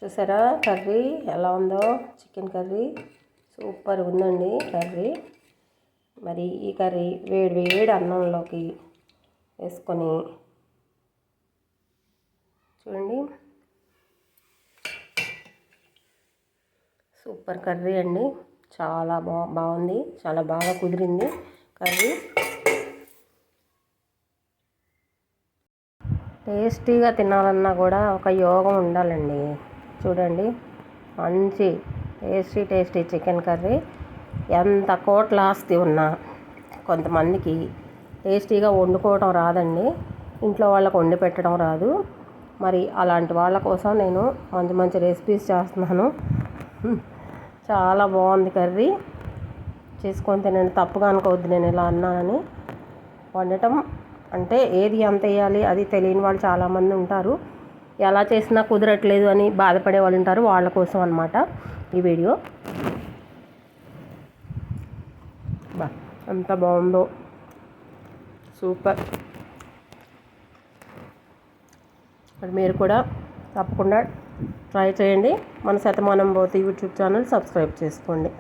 చూసారా కర్రీ ఎలా ఉందో? చికెన్ కర్రీ సూపర్ ఉందండి కర్రీ. మరి ఈ కర్రీ వేడి వేడి అన్నంలోకి వేసుకొని చూడండి, సూపర్ కర్రీ అండి. చాలా బాగుంది, చాలా బాగా కుదిరింది కర్రీ. టేస్టీగా తినాలన్నా కూడా ఒక యోగం ఉండాలండి. చూడండి, మంచి టేస్టీ చికెన్ కర్రీ. ఎంత కోట్ల ఆస్తి ఉన్నా కొంతమందికి టేస్టీగా వండుకోవడం రాదండి, ఇంట్లో వాళ్ళకు వండి పెట్టడం రాదు. మరి అలాంటి వాళ్ళ కోసం నేను మంచి మంచి రెసిపీస్ చేస్తున్నాను. చాలా బాగుంది కర్రీ, చేసుకొని తినండి. తప్పుగా అనుకోవద్దు నేను ఇలా అన్నానని. వండటం అంటే ఏది ఎంత వేయాలి అది తెలియని వాళ్ళు చాలామంది ఉంటారు. ఎలా చేసినా కుదరట్లేదు అని బాధపడే వాళ్ళు ఉంటారు. వాళ్ళ కోసం అన్నమాట ఈ వీడియో. ఎంత బాగుందో, సూపర్. మరి మీరు కూడా తప్పకుండా ట్రై చేయండి. మన Shatamanam Bhavati YouTube channel subscribe చేసుకోండి.